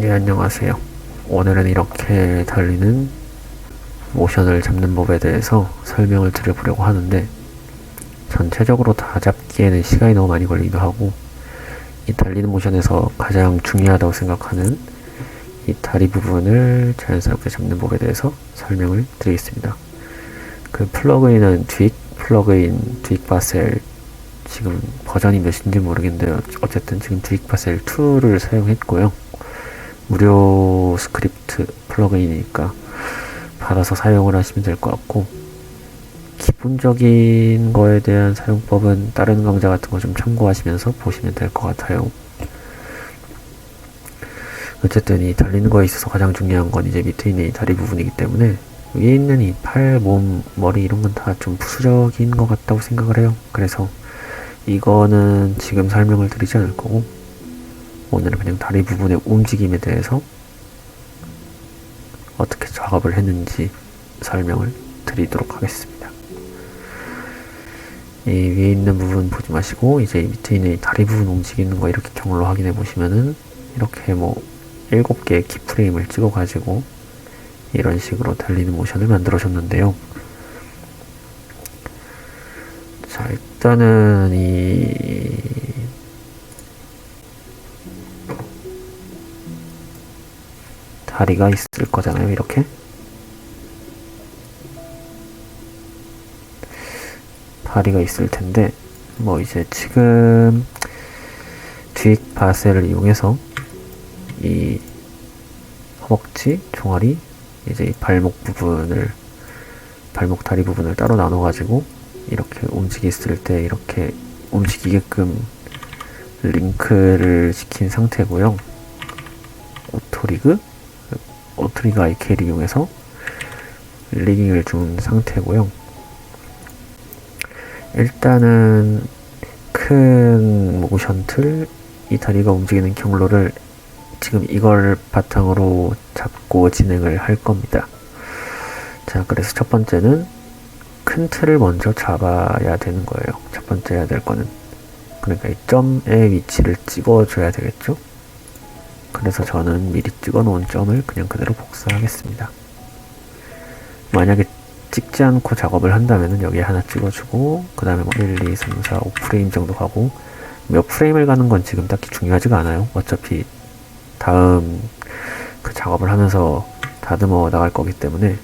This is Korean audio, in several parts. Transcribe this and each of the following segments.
네, 안녕하세요. 오늘은 이렇게 달리는 모션을 잡는 법에 대해서 설명을 드려보려고 하는데, 전체적으로 다 잡기에는 시간이 너무 많이 걸리기도 하고, 이 달리는 모션에서 가장 중요하다고 생각하는 이 다리 부분을 자연스럽게 잡는 법에 대해서 설명을 드리겠습니다. 그 플러그인은 플러그인 듀익바셀, 지금 버전이 몇인지 모르겠는데요. 어쨌든 지금 듀익바셀 2를 사용했고요. 무료 스크립트 플러그인이니까 받아서 사용을 하시면 될 것 같고, 기본적인 거에 대한 사용법은 다른 강좌 같은 거 좀 참고하시면서 보시면 될 것 같아요. 어쨌든 이 달리는 거에 있어서 가장 중요한 건 이제 밑에 있는 이 다리 부분이기 때문에, 위에 있는 이 팔, 몸, 머리 이런 건 다 좀 부수적인 것 같다고 생각을 해요. 그래서 이거는 지금 설명을 드리지 않을 거고, 오늘은 그냥 다리 부분의 움직임에 대해서 어떻게 작업을 했는지 설명을 드리도록 하겠습니다. 이 위에 있는 부분 보지 마시고, 이제 밑에 있는 이 다리 부분 움직이는 거 이렇게 경로 확인해 보시면은, 이렇게 뭐 7개의 키프레임을 찍어 가지고 이런 식으로 달리는 모션을 만들어 줬는데요. 자, 일단은 이 다리가 있을 거잖아요. 이렇게 다리가 있을 텐데, 뭐 이제 지금 듀익 바셀을 이용해서 이 허벅지, 종아리, 이제 이 발목 다리 부분을 따로 나눠 가지고 이렇게 움직였을 때 이렇게 움직이게끔 링크를 시킨 상태고요. 오토리그 IK를 이용해서 리깅을 준 상태고요. 일단은 큰 모션 틀, 이 다리가 움직이는 경로를 지금 이걸 바탕으로 잡고 진행을 할 겁니다. 자, 그래서 첫 번째는 큰 틀을 먼저 잡아야 되는 거예요. 첫 번째 해야 될 거는. 그러니까 이 점의 위치를 찍어줘야 되겠죠? 그래서 저는 미리 찍어 놓은 점을 그냥 그대로 복사하겠습니다. 만약에 찍지 않고 작업을 한다면 여기에 하나 찍어주고, 그 다음에 뭐 1, 2, 3, 4, 5프레임 정도 가고, 몇 프레임을 가는 건 지금 딱히 중요하지가 않아요. 어차피 다음 그 작업을 하면서 다듬어 나갈 거기 때문에,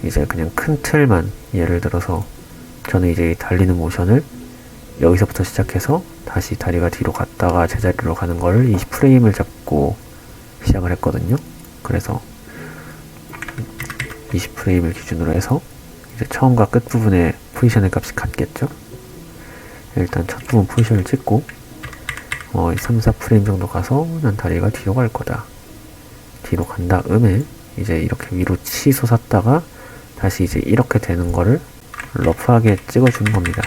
이제 그냥 큰 틀만, 예를 들어서 저는 이제 달리는 모션을 여기서부터 시작해서 다시 다리가 뒤로 갔다가 제자리로 가는 걸 20프레임을 잡고 시작을 했거든요. 그래서 20프레임을 기준으로 해서 이제 처음과 끝 부분에 포지션의 값이 같겠죠. 일단 첫 부분 포지션을 찍고 3, 4프레임 정도 가서 난 다리가 뒤로 갈 거다. 뒤로 간 다음에 이제 이렇게 위로 치솟았다가 다시 이제 이렇게 되는 거를 러프하게 찍어주는 겁니다.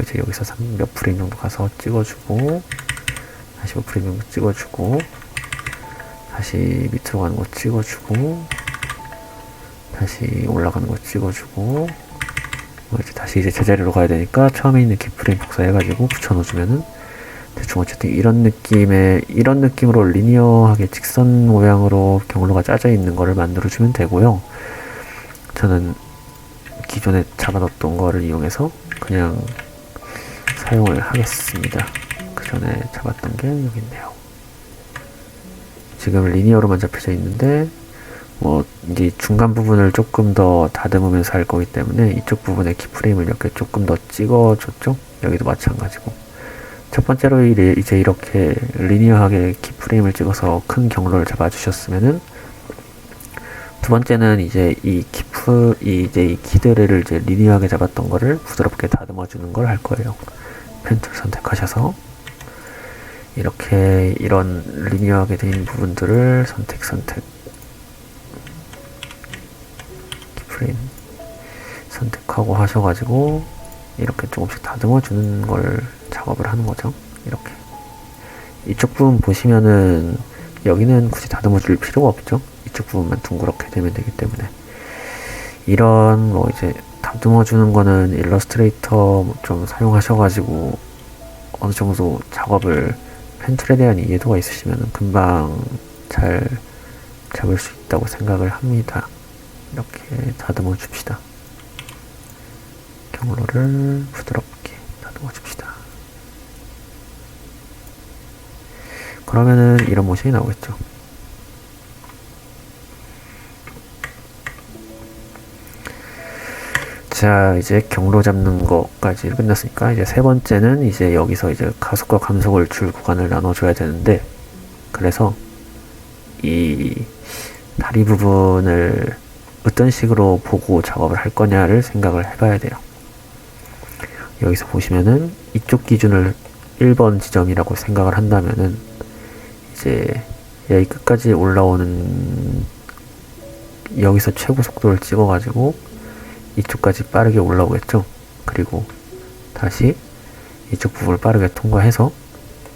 이제 여기서 몇 프레임 정도 가서 찍어주고, 다시 5프레임 정도 찍어주고, 다시 밑으로 가는 거 찍어주고, 다시 올라가는 거 찍어주고, 이제 다시 이제 제자리로 가야 되니까 처음에 있는 키프레임 복사해가지고 붙여넣어주면은 대충 어쨌든 이런 느낌으로 리니어하게 직선 모양으로 경로가 짜져 있는 거를 만들어주면 되고요. 저는 기존에 잡아뒀던 거를 이용해서 그냥 사용을 하겠습니다. 그 전에 잡았던 게 여기 있네요. 지금 리니어로만 잡혀져 있는데, 이제 중간 부분을 조금 더 다듬으면서 할 거기 때문에 이쪽 부분에 키프레임을 몇 개 조금 더 찍어줬죠? 여기도 마찬가지고. 첫 번째로 이제 이렇게 리니어하게 키프레임을 찍어서 큰 경로를 잡아주셨으면은, 두 번째는 이제 이 키드레를 이제 리니어하게 잡았던 거를 부드럽게 다듬어주는 걸 할 거예요. 펜 툴 선택하셔서 이렇게 이런 리니어하게 되어 부분들을 선택 키프레임 선택하고 하셔가지고 이렇게 조금씩 다듬어 주는 걸 작업을 하는 거죠. 이렇게 이쪽 부분 보시면은 여기는 굳이 다듬어 줄 필요가 없죠. 이쪽 부분만 둥그렇게 되면 되기 때문에, 이런 이제 다듬어 주는 거는 일러스트레이터 좀 사용하셔가지고 어느 정도 작업을 펜툴에 대한 이해도가 있으시면 금방 잘 잡을 수 있다고 생각을 합니다. 이렇게 다듬어 줍시다. 경로를 부드럽게 다듬어 줍시다. 그러면은 이런 모션이 나오겠죠. 자, 이제 경로 잡는 것까지 끝났으니까 이제 세 번째는 이제 여기서 이제 가속과 감속을 줄 구간을 나눠줘야 되는데, 그래서 이 다리 부분을 어떤 식으로 보고 작업을 할 거냐를 생각을 해봐야 돼요. 여기서 보시면은 이쪽 기준을 1번 지점이라고 생각을 한다면은 이제 여기 끝까지 올라오는, 여기서 최고 속도를 찍어가지고 이쪽까지 빠르게 올라오겠죠. 그리고 다시 이쪽 부분을 빠르게 통과해서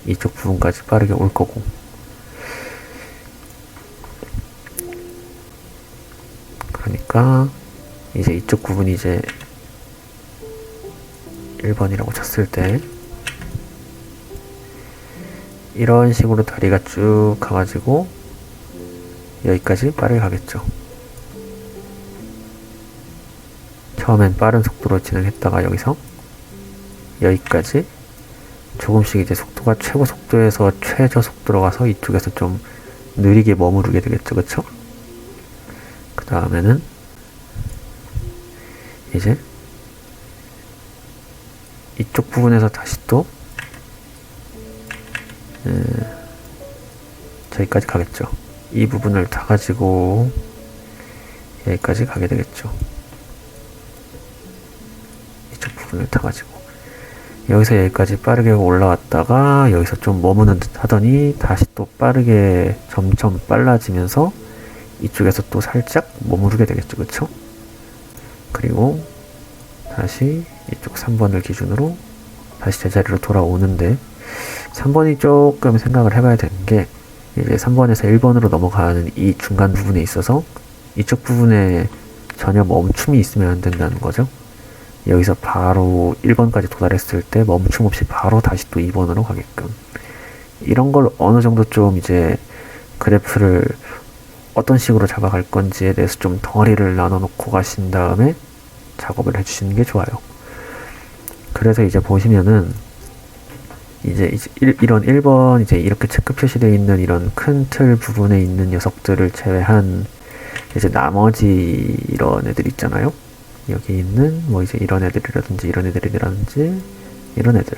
이쪽 부분까지 빠르게 올 거고, 그러니까 이제 이쪽 부분이 이제 1번이라고 쳤을 때 이런 식으로 다리가 쭉 가가지고 여기까지 빠르게 가겠죠. 처음엔 빠른 속도로 진행했다가 여기서 여기까지 조금씩 이제 속도가 최고 속도에서 최저 속도로 가서 이쪽에서 좀 느리게 머무르게 되겠죠. 그쵸? 그 다음에는 이제 이쪽 부분에서 다시 또 저기까지 가겠죠. 이 부분을 다 가지고 여기까지 가게 되겠죠. 이쪽 부분을 다 가지고 여기서 여기까지 빠르게 올라왔다가 여기서 좀 머무는 듯 하더니 다시 또 빠르게 점점 빨라지면서 이쪽에서 또 살짝 머무르게 되겠죠. 그쵸? 그리고 다시 이쪽 3번을 기준으로 다시 제자리로 돌아오는데, 3번이 조금 생각을 해봐야 되는 게 이제 3번에서 1번으로 넘어가는 이 중간 부분에 있어서 이쪽 부분에 전혀 멈춤이 있으면 안 된다는 거죠. 여기서 바로 1번까지 도달했을 때 멈춤 없이 바로 다시 또 2번으로 가게끔, 이런 걸 어느 정도 좀 이제 그래프를 어떤 식으로 잡아갈 건지에 대해서 좀 덩어리를 나눠 놓고 가신 다음에 작업을 해주시는 게 좋아요. 그래서 이제 보시면은 이제 이런 1번 이제 이렇게 체크 표시되어 있는 이런 큰 틀 부분에 있는 녀석들을 제외한 이제 나머지 이런 애들 있잖아요. 여기 있는 뭐 이제 이런 애들이라든지 이런 애들이라든지 이런 애들,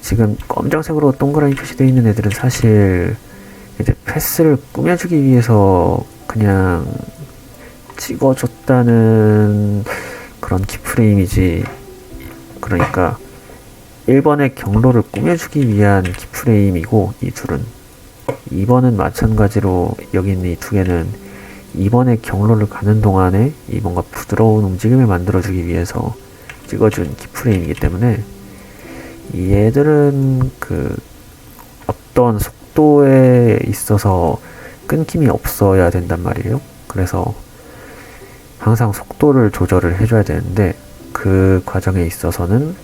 지금 검정색으로 동그라미 표시되어 있는 애들은 사실 이제 패스를 꾸며주기 위해서 그냥 찍어줬다는 그런 키프레임이지, 그러니까 1번의 경로를 꾸며주기 위한 키프레임이고, 이 둘은 2번은 마찬가지로 여기 있는 이 두 개는 2번의 경로를 가는 동안에 이 뭔가 부드러운 움직임을 만들어주기 위해서 찍어준 키프레임이기 때문에 얘들은 그 어떤 속도에 있어서 끊김이 없어야 된단 말이에요. 그래서 항상 속도를 조절을 해줘야 되는데, 그 과정에 있어서는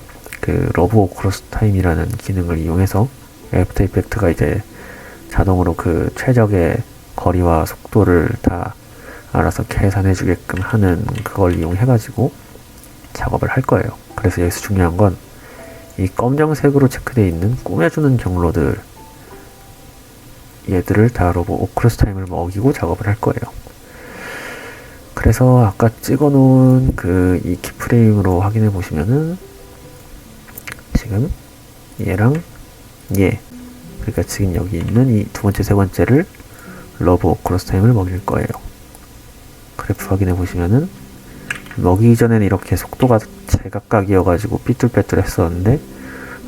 그 러브 오크로스 타임이라는 기능을 이용해서 애프터 이펙트가 이제 자동으로 그 최적의 거리와 속도를 다 알아서 계산해 주게끔 하는 그걸 이용해 가지고 작업을 할 거예요. 그래서 여기서 중요한 건 이 검정색으로 체크되어 있는 꾸며주는 경로들, 얘들을 다 러브 오크로스 타임을 먹이고 작업을 할 거예요. 그래서 아까 찍어 놓은 그 이 키프레임으로 확인해 보시면은 지금 얘랑 얘, 그러니까 지금 여기 있는 이 두 번째 세 번째를 러브 오크로스 타임을 먹일 거예요. 그래프 확인해 보시면은 먹이기 전에는 이렇게 속도가 제각각이어가지고 삐뚤빼뚤 했었는데,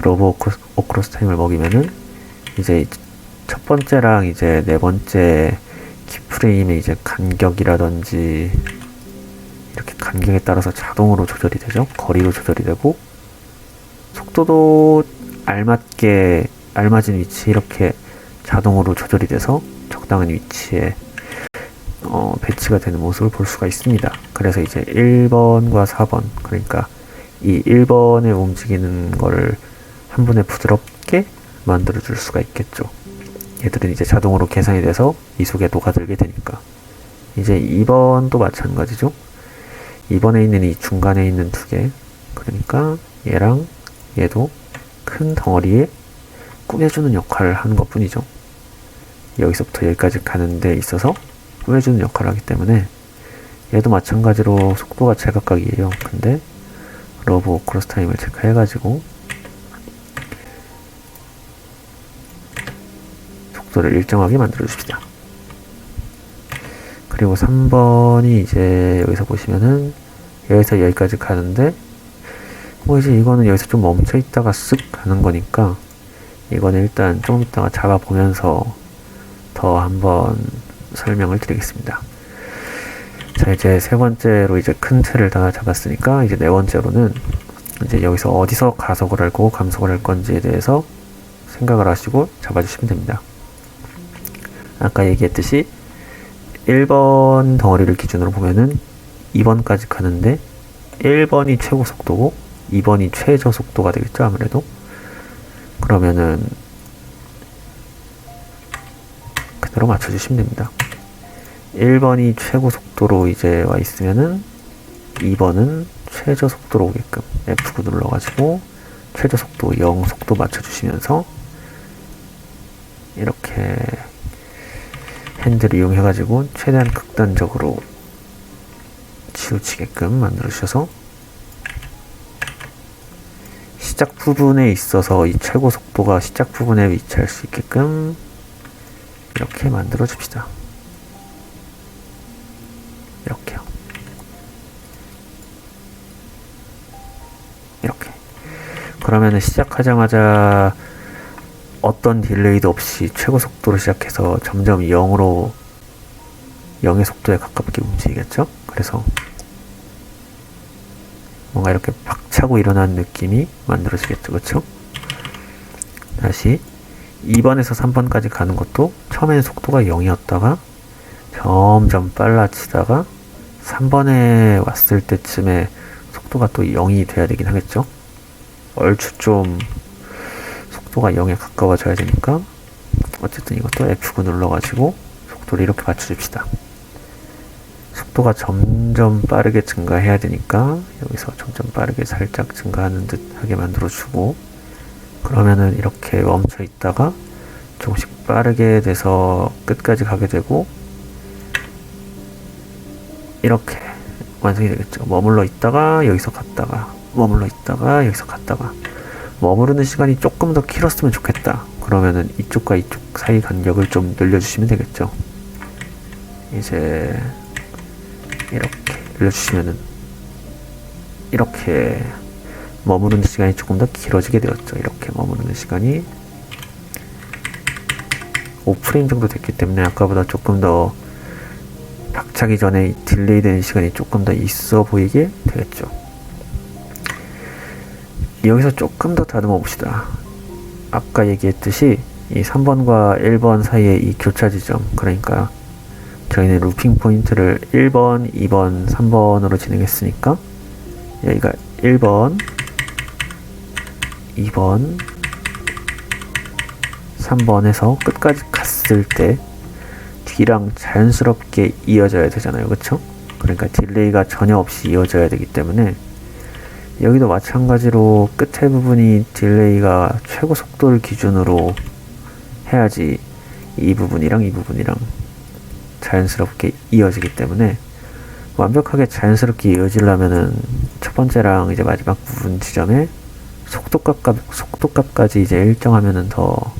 러브 오크로스 타임을 먹이면은 이제 첫 번째랑 이제 네 번째 키프레임의 이제 간격이라든지 이렇게 간격에 따라서 자동으로 조절이 되죠. 거리도 조절이 되고 속도도 알맞은 위치에 이렇게 자동으로 조절이 돼서 적당한 위치에 배치가 되는 모습을 볼 수가 있습니다. 그래서 이제 1번과 4번, 그러니까 이 1번에 움직이는 거를 한 번에 부드럽게 만들어 줄 수가 있겠죠. 얘들은 이제 자동으로 계산이 돼서 이 속에 녹아들게 되니까. 이제 2번도 마찬가지죠. 2번에 있는 이 중간에 있는 두 개, 그러니까 얘랑 얘도 큰 덩어리에 꾸며주는 역할을 하는 것 뿐이죠. 여기서부터 여기까지 가는 데 있어서 꾸며주는 역할을 하기 때문에 얘도 마찬가지로 속도가 제각각이에요. 근데 러브 크로스 타임을 체크해가지고 속도를 일정하게 만들어 줍시다. 그리고 3번이 이제 여기서 보시면은 여기서 여기까지 가는데 뭐 이제 이거는 여기서 좀 멈춰 있다가 쓱 가는 거니까 이거는 일단 좀 이따가 잡아보면서 더 한번 설명을 드리겠습니다. 자, 이제 세 번째로 이제 큰 틀을 다 잡았으니까 이제 네 번째로는 이제 여기서 어디서 가속을 할고 감속을 할 건지에 대해서 생각을 하시고 잡아주시면 됩니다. 아까 얘기했듯이 1번 덩어리를 기준으로 보면은 2번까지 가는데 1번이 최고 속도고 2번이 최저 속도가 되겠죠, 아무래도. 그러면은 그대로 맞춰주시면 됩니다. 1번이 최고 속도로 이제 와 있으면은 2번은 최저 속도로 오게끔 F9 눌러가지고 최저 속도 0 속도 맞춰주시면서 이렇게 핸들을 이용해가지고 최대한 극단적으로 치우치게끔 만들어주셔서 시작 부분에 있어서 이 최고 속도가 시작 부분에 위치할 수 있게끔 이렇게 만들어 줍시다. 이렇게요. 이렇게. 그러면은 시작하자마자 어떤 딜레이도 없이 최고 속도로 시작해서 점점 0의 속도에 가깝게 움직이겠죠? 그래서 뭔가 이렇게 박차고 일어나는 느낌이 만들어지겠죠, 그쵸? 다시 2번에서 3번까지 가는 것도 처음에는 속도가 0이었다가 점점 빨라지다가 3번에 왔을 때쯤에 속도가 또 0이 돼야 되긴 하겠죠? 얼추 좀 속도가 0에 가까워져야 되니까 어쨌든 이것도 F9 눌러가지고 속도를 이렇게 맞춰줍시다. 속도가 점점 빠르게 증가해야 되니까 여기서 점점 빠르게 살짝 증가하는 듯 하게 만들어주고, 그러면은 이렇게 멈춰 있다가 조금씩 빠르게 돼서 끝까지 가게 되고 이렇게 완성이 되겠죠. 머물러 있다가 여기서 갔다가 머물러 있다가 여기서 갔다가 머무르는 시간이 조금 더 길었으면 좋겠다. 그러면은 이쪽과 이쪽 사이 간격을 좀 늘려주시면 되겠죠. 이제 이렇게 늘려주시면은 이렇게 머무르는 시간이 조금 더 길어지게 되었죠. 이렇게 머무르는 시간이 5프레임 정도 됐기 때문에 아까보다 조금 더 박차기 전에 딜레이 되는 시간이 조금 더 있어 보이게 되겠죠. 여기서 조금 더 다듬어 봅시다. 아까 얘기했듯이 이 3번과 1번 사이의 이 교차 지점, 그러니까 저희는 루핑 포인트를 1번, 2번, 3번으로 진행했으니까 여기가 1번, 2번, 3번에서 끝까지 갔을 때 뒤랑 자연스럽게 이어져야 되잖아요. 그쵸? 그러니까 딜레이가 전혀 없이 이어져야 되기 때문에 여기도 마찬가지로 끝에 부분이 딜레이가 최고 속도를 기준으로 해야지 이 부분이랑 이 부분이랑 자연스럽게 이어지기 때문에 완벽하게 자연스럽게 이어지려면은 첫 번째랑 이제 마지막 부분 지점에 속도값까지 이제 일정하면은 더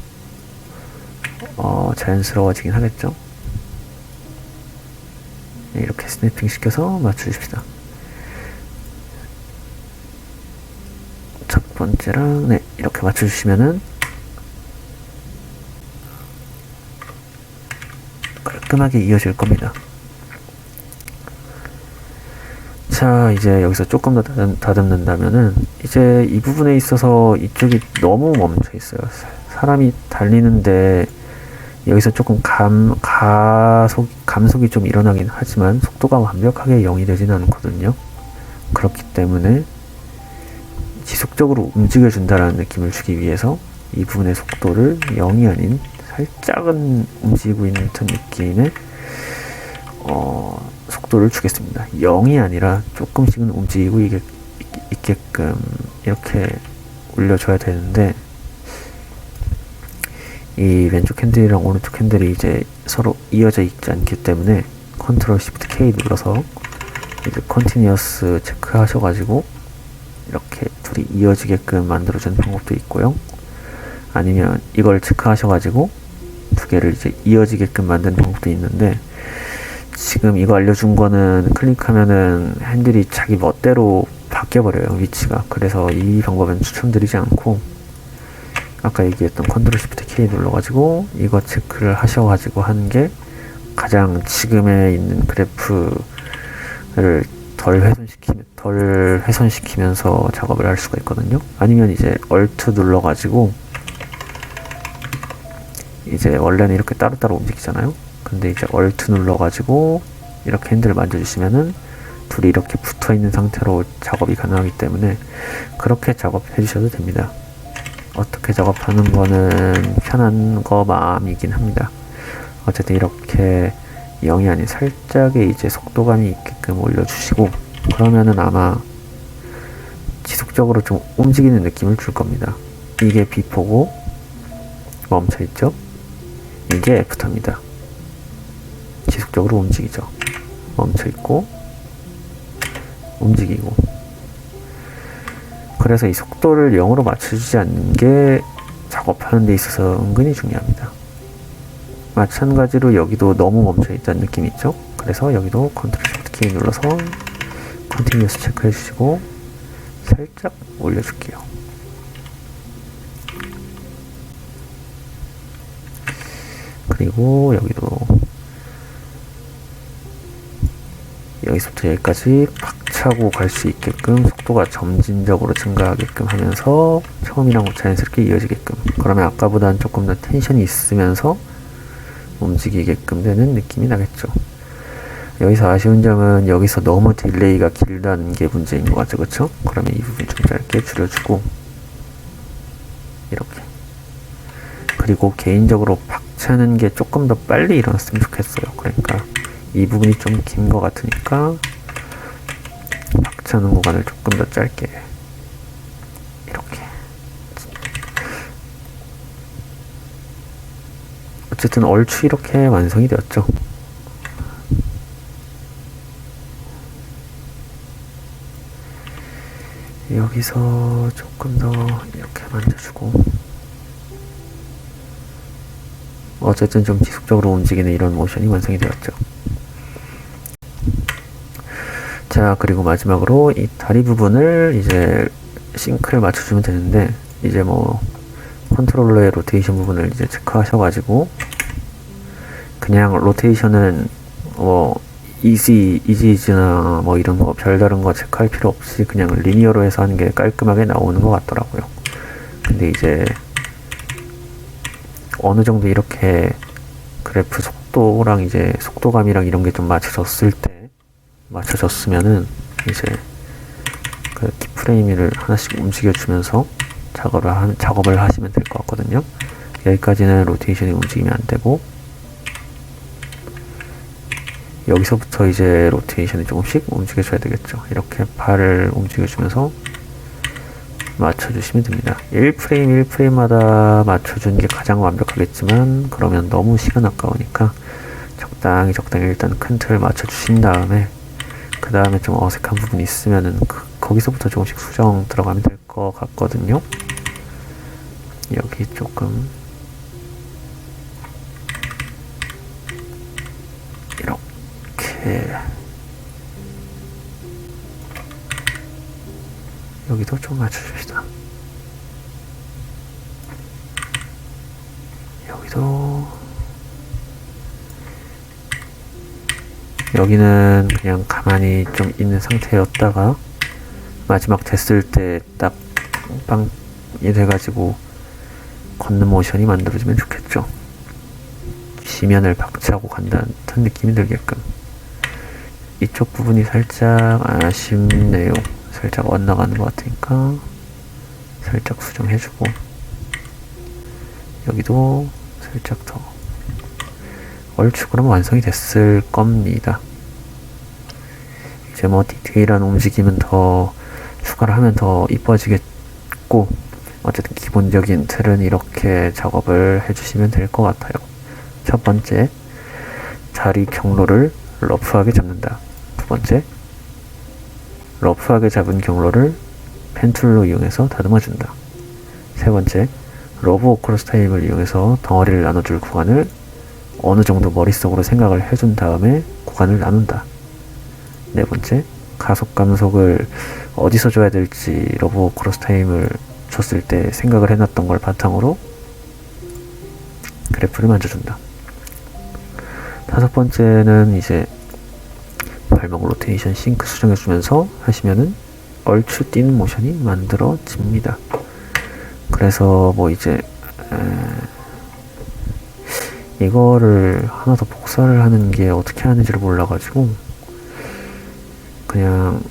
자연스러워지긴 하겠죠. 네, 이렇게 스냅핑 시켜서 맞춰줍시다. 첫 번째랑 네, 이렇게 맞춰주시면은 깔끔하게 이어질 겁니다. 자, 이제 여기서 조금 더 다듬는다면은 이제 이 부분에 있어서 이쪽이 너무 멈춰 있어요. 사람이 달리는데 여기서 조금 감속이 좀 일어나긴 하지만 속도가 완벽하게 0이 되지는 않거든요. 그렇기 때문에 지속적으로 움직여준다라는 느낌을 주기 위해서 이 부분의 속도를 0이 아닌 살짝은 움직이고 있는 듯한 느낌의 속도를 주겠습니다. 0이 아니라 조금씩은 움직이고 있게끔 이렇게 올려줘야 되는데, 이 왼쪽 핸들이랑 오른쪽 핸들이 이제 서로 이어져 있지 않기 때문에 컨트롤 시프트 K 눌러서 이제 컨티니어스 체크 하셔가지고 이렇게 둘이 이어지게끔 만들어주는 방법도 있고요. 아니면 이걸 체크 하셔가지고 두 개를 이제 이어지게끔 만드는 방법도 있는데, 지금 이거 알려준 거는 클릭하면은 핸들이 자기 멋대로 바뀌어버려요, 위치가. 그래서 이 방법은 추천드리지 않고, 아까 얘기했던 컨트롤 시프트 K 눌러가지고 이거 체크를 하셔가지고 하는 게 가장 지금에 있는 그래프를 덜 훼손시키면서 작업을 할 수가 있거든요. 아니면 이제 Alt 눌러가지고, 이제 원래는 이렇게 따로따로 움직이잖아요. 근데 이제 Alt 눌러가지고 이렇게 핸들을 만져주시면은 둘이 이렇게 붙어있는 상태로 작업이 가능하기 때문에 그렇게 작업해 주셔도 됩니다. 어떻게 작업하는 거는 편한 거 마음이긴 합니다. 어쨌든 이렇게 0이 아닌 살짝의 이제 속도감이 있게끔 올려주시고, 그러면은 아마 지속적으로 좀 움직이는 느낌을 줄 겁니다. 이게 비포고 멈춰있죠? 이게 애프터입니다. 지속적으로 움직이죠. 멈춰있고 움직이고. 그래서 이 속도를 0으로 맞춰주지 않는 게 작업하는 데 있어서 은근히 중요합니다. 마찬가지로 여기도 너무 멈춰있다는 느낌이 있죠? 그래서 여기도 컨트롤 시프트 K 눌러서 컨티뉴어스 체크해 주시고 살짝 올려줄게요. 그리고 여기도 여기서부터 여기까지 박차고 갈 수 있게끔 속도가 점진적으로 증가하게끔 하면서 처음이랑 자연스럽게 이어지게끔, 그러면 아까보다는 조금 더 텐션이 있으면서 움직이게끔 되는 느낌이 나겠죠. 여기서 아쉬운 점은 여기서 너무 딜레이가 길다는 게 문제인 것 같죠, 그쵸? 그러면 이 부분 좀 짧게 줄여주고 이렇게. 그리고 개인적으로 박차는 게 조금 더 빨리 일어났으면 좋겠어요. 그러니까 이 부분이 좀 긴 것 같으니까 박차는 구간을 조금 더 짧게 이렇게. 어쨌든 얼추 이렇게 완성이 되었죠. 여기서 조금 더 이렇게 만져주고, 어쨌든 좀 지속적으로 움직이는 이런 모션이 완성이 되었죠. 자, 그리고 마지막으로 이 다리 부분을 이제 싱크를 맞춰주면 되는데, 이제 뭐 컨트롤러의 로테이션 부분을 이제 체크하셔가지고 그냥 로테이션은 뭐 이지나 뭐 이런 거 별다른 거 체크할 필요 없이 그냥 리니어로 해서 하는 게 깔끔하게 나오는 것 같더라고요. 근데 이제 어느 정도 이렇게 그래프 속도랑 이제 속도감이랑 이런 게 좀 맞춰졌으면은 이제 그 키프레임을 하나씩 움직여주면서 작업을 하시면 될 것 같거든요. 여기까지는 로테이션이 움직이면 안 되고, 여기서부터 이제 로테이션이 조금씩 움직여줘야 되겠죠. 이렇게 발을 움직여주면서 맞춰주시면 됩니다. 1프레임 1프레임마다 맞춰주는 게 가장 완벽하겠지만, 그러면 너무 시간 아까우니까 적당히 일단 큰 틀 맞춰주신 다음에, 그 다음에 좀 어색한 부분이 있으면은 거기서부터 조금씩 수정 들어가면 될 것 같거든요. 여기 조금 이렇게, 여기도 좀 맞춰줍시다. 여기는 그냥 가만히 좀 있는 상태였다가 마지막 됐을 때 딱 빵이 돼가지고 걷는 모션이 만들어지면 좋겠죠. 지면을 박차고 간다는 듯한 느낌이 들게끔. 이쪽 부분이 살짝 아쉽네요. 살짝 엇나가는 것 같으니까 살짝 수정해주고, 여기도 살짝 더 얼추 그럼 완성이 됐을 겁니다. 이제 뭐 디테일한 움직임은 더 추가를 하면 더 이뻐지겠고, 어쨌든 기본적인 틀은 이렇게 작업을 해주시면 될 것 같아요. 첫 번째, 다리 경로를 러프하게 잡는다. 두 번째, 러프하게 잡은 경로를 펜툴로 이용해서 다듬어준다. 세 번째, 러브 오크로스 타임을 이용해서 덩어리를 나눠줄 구간을 어느 정도 머릿속으로 생각을 해준 다음에 구간을 나눈다. 네 번째, 가속 감속을 어디서 줘야 될지 러브 오크로스 타임을 줬을 때 생각을 해놨던 걸 바탕으로 그래프를 만져준다. 다섯 번째는 이제 발목 로테이션 싱크 수정해주면서 하시면은 얼추 뛰는 모션이 만들어집니다. 그래서 뭐 이제 이거를 하나 더 복사를 하는 게 어떻게 하는지를 몰라가지고 그냥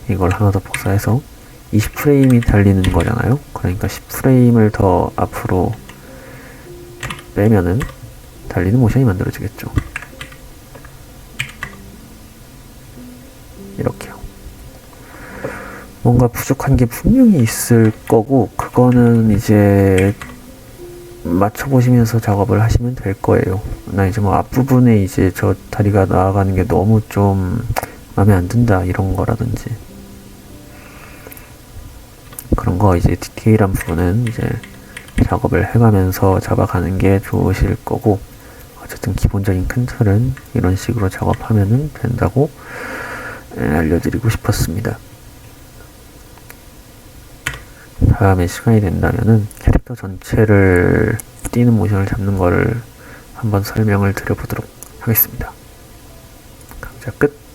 이걸 하나 더 복사해서 20프레임이 달리는 거잖아요. 그러니까 10프레임을 더 앞으로 빼면은 달리는 모션이 만들어지겠죠. 이렇게요. 뭔가 부족한 게 분명히 있을 거고, 그거는 이제 맞춰보시면서 작업을 하시면 될 거예요. 나 이제 뭐 앞부분에 이제 저 다리가 나아가는 게 너무 좀 마음에 안 든다 이런 거라든지 그런 거 이제 디테일한 부분은 이제 작업을 해가면서 잡아가는 게 좋으실 거고, 어쨌든 기본적인 큰 틀은 이런 식으로 작업하면 된다고 알려드리고 싶었습니다. 다음에 시간이 된다면은 캐릭터 전체를 뛰는 모션을 잡는 거를 한번 설명을 드려보도록 하겠습니다. 강좌 끝.